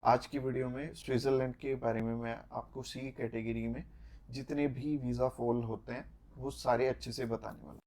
आज की वीडियो में स्विट्जरलैंड के बारे में मैं आपको सी कैटेगरी में जितने भी वीज़ा फॉल होते हैं वो सारे अच्छे से बताने वाला हूं।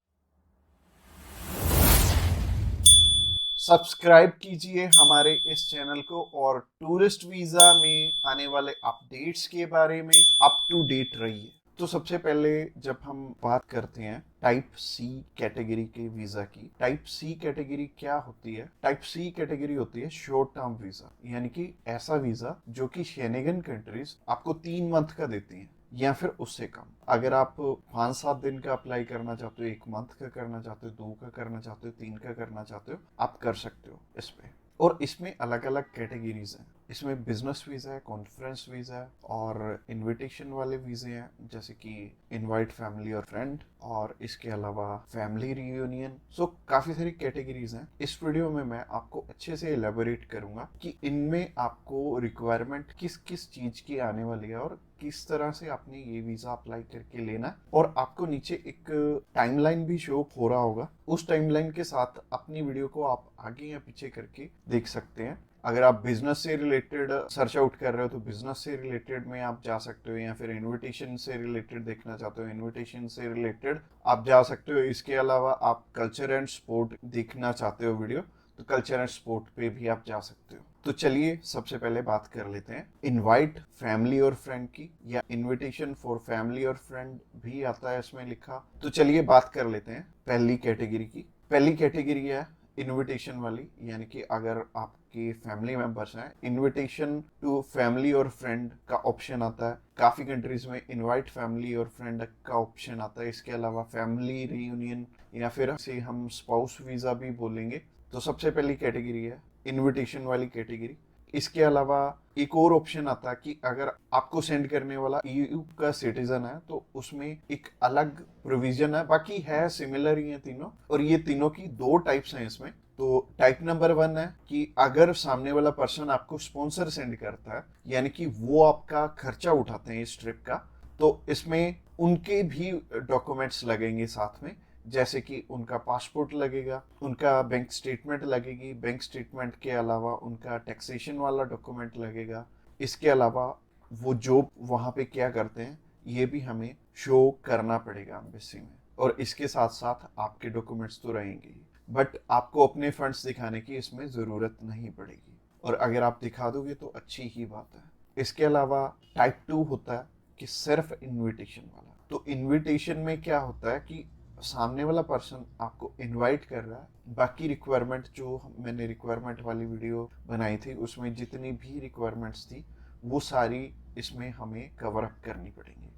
सब्सक्राइब कीजिए हमारे इस चैनल को और टूरिस्ट वीज़ा में आने वाले अपडेट्स के बारे में अप टू डेट रहिए। तो सबसे पहले जब हम बात करते हैं टाइप सी कैटेगरी के वीजा की, टाइप सी कैटेगरी क्या होती है? टाइप सी कैटेगरी होती है शॉर्ट टर्म वीजा, यानी कि ऐसा वीजा जो कि शेनेगन कंट्रीज आपको 3 मंथ का देती हैं या फिर उससे कम। अगर आप 5-7 दिन का अप्लाई करना चाहते हो, 1 मंथ का करना चाहते हो, 2 का करना चाहते हो, 3 का करना चाहते हो, आप कर सकते हो इस पे। और इसमें अलग अलग कैटेगरीज हैं। इसमें बिजनेस वीजा है, कॉन्फ्रेंस वीजा है और इनविटेशन वाले वीजे हैं, जैसे कि इनवाइट फैमिली और फ्रेंड, और इसके अलावा फैमिली रियूनियन। सो काफी सारी कैटेगरीज हैं। इस वीडियो में मैं आपको अच्छे से एलेबोरेट करूंगा कि इनमें आपको रिक्वायरमेंट किस किस चीज की आने वाली है और किस तरह से आपने ये वीजा अप्लाई करके लेना है। और आपको नीचे एक टाइमलाइन भी शो हो रहा होगा, उस टाइमलाइन के साथ अपनी वीडियो को आप आगे या पीछे करके देख सकते हैं। अगर आप बिजनेस से रिलेटेड सर्च आउट कर रहे हो तो बिजनेस से रिलेटेड में आप जा सकते हो, या फिर इनविटेशन से रिलेटेड देखना चाहते हो इनविटेशन से रिलेटेड आप जा सकते हो। इसके अलावा आप कल्चर एंड स्पोर्ट देखना चाहते हो वीडियो, तो कल्चर एंड स्पोर्ट पे भी आप जा सकते हो। तो चलिए सबसे पहले बात कर लेते हैं इनवाइट फैमिली और फ्रेंड की, या इनविटेशन फॉर फैमिली और फ्रेंड भी आता है इसमें लिखा। तो चलिए बात कर लेते हैं पहली कैटेगरी की। पहली कैटेगरी है इनविटेशन वाली, यानी कि अगर आपके फैमिली मेंबर्स हैं, इनविटेशन टू फैमिली और फ्रेंड का ऑप्शन आता है। काफी कंट्रीज में इनवाइट फैमिली और फ्रेंड का ऑप्शन आता है। इसके अलावा फैमिली रियूनियन, या फिर से हम स्पाउस वीजा भी बोलेंगे। तो सबसे पहली कैटेगरी है इनविटेशन वाली कैटेगरी। इसके अलावा एक और ऑप्शन आता है कि अगर आपको सेंड करने वाला ईयू का सिटीजन है तो उसमें एक अलग प्रोविजन है, बाकी है सिमिलर ही है तीनों। और ये तीनों की 2 टाइप्स हैं इसमें। तो टाइप नंबर 1 है कि अगर सामने वाला पर्सन आपको स्पॉन्सर सेंड करता है, यानी कि वो आपका खर्चा उठाते हैं इस ट्रिप का, तो इसमें उनके भी डॉक्यूमेंट्स लगेंगे साथ में, जैसे कि उनका पासपोर्ट लगेगा, उनका बैंक स्टेटमेंट लगेगी, बैंक स्टेटमेंट के अलावा उनका टैक्सेशन वाला डॉक्यूमेंट लगेगा। इसके अलावा वो जॉब वहाँ पे क्या करते हैं ये भी हमें शो करना पड़ेगा एम्बेसी में। और इसके साथ साथ आपके डॉक्यूमेंट्स तो रहेंगे ही, बट आपको अपने फंड्स दिखाने की इसमें ज़रूरत नहीं पड़ेगी, और अगर आप दिखा दोगे तो अच्छी ही बात है। इसके अलावा टाइप 2 होता है कि सिर्फ इनविटेशन वाला। तो इनविटेशन में क्या होता है कि सामने वाला पर्सन आपको इनवाइट कर रहा है, बाकी रिक्वायरमेंट जो मैंने रिक्वायरमेंट वाली वीडियो बनाई थी उसमें जितनी भी रिक्वायरमेंट्स थी वो सारी इसमें हमें कवर अप करनी पड़ेंगी।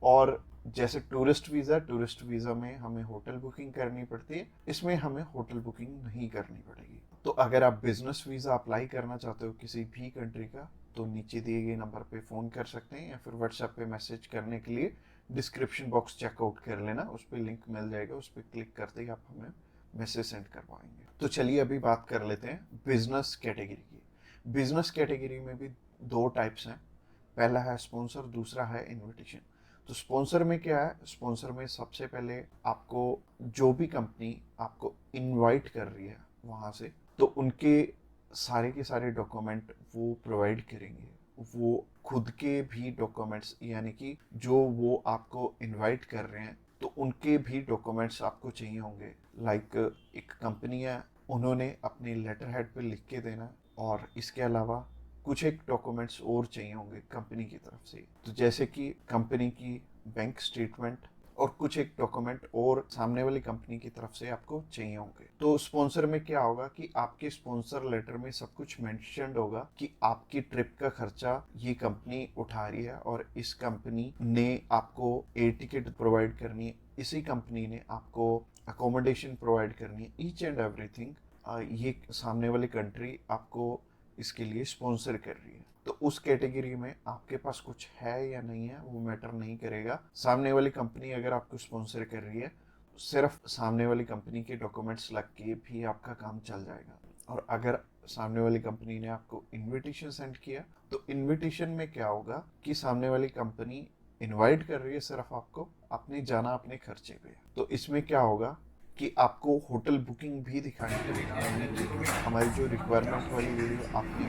और जैसे टूरिस्ट वीज़ा में हमें होटल बुकिंग करनी पड़ती है, इसमें हमें होटल बुकिंग नहीं करनी पड़ेगी। तो अगर आप बिजनेस वीज़ा अप्लाई करना चाहते हो किसी भी कंट्री का, तो नीचे दिए गए नंबर पे फ़ोन कर सकते हैं, या फिर व्हाट्सएप पे मैसेज करने के लिए डिस्क्रिप्शन बॉक्स चेकआउट कर लेना, उस पर लिंक मिल जाएगा, उस पर क्लिक करते ही आप हमें मैसेज सेंड कर पाएंगे। तो चलिए अभी बात कर लेते हैं बिजनेस कैटेगरी की। बिजनेस कैटेगरी में भी 2 टाइप्स हैं, पहला है स्पॉन्सर, दूसरा है इनविटेशन। तो स्पॉन्सर में क्या है? स्पॉन्सर में सबसे पहले आपको जो भी कंपनी आपको इनवाइट कर रही है वहाँ से, तो उनके सारे के सारे डॉक्यूमेंट वो प्रोवाइड करेंगे। वो खुद के भी डॉक्यूमेंट्स, यानी कि जो वो आपको इनवाइट कर रहे हैं तो उनके भी डॉक्यूमेंट्स आपको चाहिए होंगे। लाइक एक कंपनी है, उन्होंने अपने लेटर हेड पे लिख के देना, और इसके अलावा कुछ एक डॉक्यूमेंट्स और चाहिए होंगे कंपनी की तरफ से। तो जैसे कि कंपनी की बैंक स्टेटमेंट और कुछ एक डॉक्यूमेंट और सामने वाली कंपनी की तरफ से आपको चाहिए होंगे। तो स्पॉन्सर में क्या होगा कि आपके स्पॉन्सर लेटर में सब कुछ मेंशन्ड होगा कि आपकी ट्रिप का खर्चा ये कंपनी उठा रही है, और इस कंपनी ने आपको एयर टिकट प्रोवाइड करनी है, इसी कंपनी ने आपको अकोमोडेशन प्रोवाइड करनी है, ईच एंड एवरीथिंग ये सामने वाली कंट्री आपको इसके लिए स्पॉन्सर कर रही है। तो उस कैटेगरी में आपके पास कुछ है या नहीं है वो मैटर नहीं करेगा। सामने वाली कंपनी अगर आपको स्पॉन्सर कर रही है, सिर्फ सामने वाली कंपनी के डॉक्यूमेंट्स लग के भी आपका काम चल जाएगा। और अगर सामने वाली कंपनी ने आपको इनविटेशन सेंड किया, तो इनविटेशन में क्या होगा कि सामने वाली कंपनी इनवाइट कर रही है सिर्फ आपको, अपने जाना अपने खर्चे पे। तो इसमें क्या होगा कि आपको होटल बुकिंग भी दिखानी पड़ेगी, यानी कि हमारी जो रिक्वायरमेंट वाली वीडियो आपने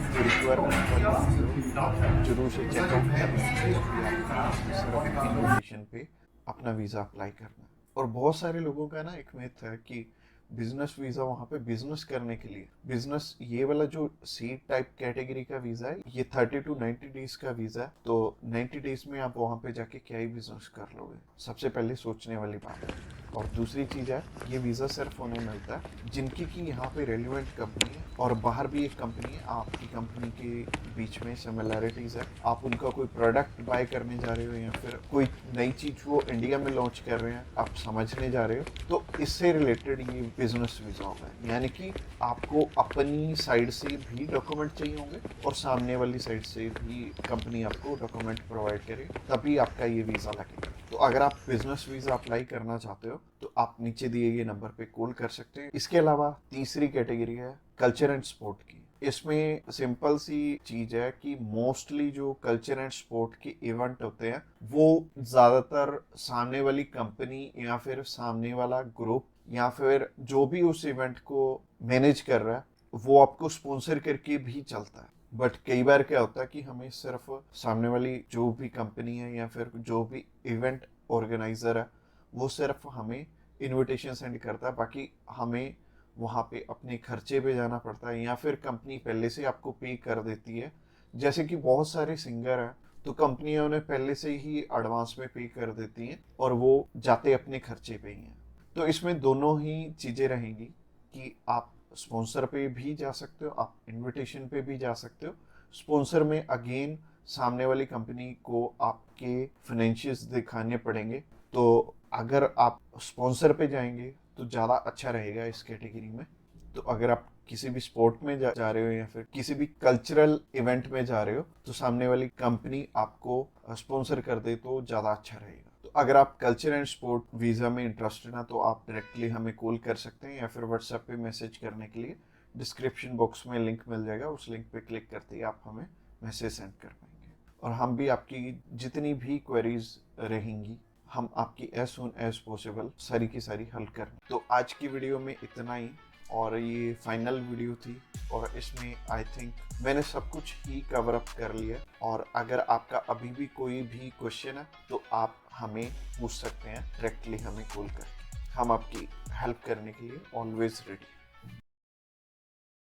जो रिक्वायरमेंट वाली वीडियो आप जरूर से चेकआउट करना है, क्योंकि आपको सिर्फ इन्विटेशन पे अपना वीज़ा अप्लाई करना है। और बहुत सारे लोगों का ना एक मिथ है कि बिजनेस वीजा वहाँ पे बिजनेस करने के लिए, बिजनेस ये वाला जो सी टाइप कैटेगरी का वीजा है ये 30 to 90 डेज का वीजा है, तो 90 डेज में आप वहाँ पे जाके क्या ही बिजनेस कर लोगे, सबसे पहले सोचने वाली बात है। और दूसरी चीज है, ये वीजा सिर्फ उन्हें मिलता है जिनकी की यहाँ पे रेलिवेंट कंपनी है और बाहर भी एक कंपनी है, आपकी कंपनी के बीच में सिमिलैरिटीज है, आप उनका कोई प्रोडक्ट बाय करने जा रहे हो या फिर कोई नई चीज वो इंडिया में लॉन्च कर रहे हैं आप समझने जा रहे हो, तो इससे रिलेटेड ये बिजनेस वीजा होगा। यानी कि आपको अपनी साइड से भी डॉक्यूमेंट चाहिए होंगे और सामने वाली साइड से भी कंपनी आपको डॉक्यूमेंट प्रोवाइड करे, तभी आपका ये वीजा लगेगा। तो अगर आप बिजनेस वीजा अप्लाई करना चाहते हो तो आप नीचे दिए गए नंबर पे कॉल कर सकते हैं। इसके अलावा तीसरी कैटेगरी है कल्चर एंड स्पोर्ट की। इसमें सिंपल सी चीज है कि मोस्टली जो कल्चर एंड स्पोर्ट के इवेंट होते हैं वो ज्यादातर सामने वाली कंपनी या फिर सामने वाला ग्रुप या फिर जो भी उस इवेंट को मैनेज कर रहा है वो आपको स्पॉन्सर करके भी चलता है। बट कई बार क्या होता है कि हमें सिर्फ सामने वाली जो भी कंपनी है या फिर जो भी इवेंट ऑर्गेनाइजर है वो सिर्फ हमें इनविटेशन सेंड करता है, बाकी हमें वहाँ पे अपने खर्चे पे जाना पड़ता है या फिर कंपनी पहले से आपको पे कर देती है। जैसे कि बहुत सारे सिंगर हैं तो कंपनियां उन्हें पहले से ही एडवांस में पे कर देती हैं और वो जाते अपने खर्चे पे ही हैं। तो इसमें दोनों ही चीज़ें रहेंगी कि आप स्पॉन्सर पे भी जा सकते हो, आप इनविटेशन पे भी जा सकते हो। स्पॉन्सर में अगेन सामने वाली कंपनी को आपके फाइनेंशियल्स दिखाने पड़ेंगे, तो अगर आप स्पॉन्सर पे जाएंगे तो ज़्यादा अच्छा रहेगा इस कैटेगरी में। तो अगर आप किसी भी स्पोर्ट में जा रहे हो या फिर किसी भी कल्चरल इवेंट में जा रहे हो तो सामने वाली कंपनी आपको स्पॉन्सर कर दे तो ज़्यादा अच्छा रहेगा। तो अगर आप कल्चर एंड स्पोर्ट वीज़ा में इंटरेस्टेड हैं तो आप डायरेक्टली हमें कॉल कर सकते हैं या फिर व्हाट्सएप पे मैसेज करने के लिए डिस्क्रिप्शन बॉक्स में लिंक मिल जाएगा, उस लिंक पे क्लिक करते ही आप हमें मैसेज सेंड कर पाएंगे और हम भी आपकी जितनी भी क्वेरीज रहेंगी हम आपकी एज सुन एज पॉसिबल सारी की सारी हल करें। तो आज की वीडियो में इतना ही और ये फाइनल वीडियो थी और इसमें आई थिंक मैंने सब कुछ ही कवर अप कर लिया। और अगर आपका अभी भी कोई भी क्वेश्चन है तो आप हमें पूछ सकते हैं डायरेक्टली हमें कॉल करके, हम आपकी हेल्प करने के लिए ऑलवेज रेडी।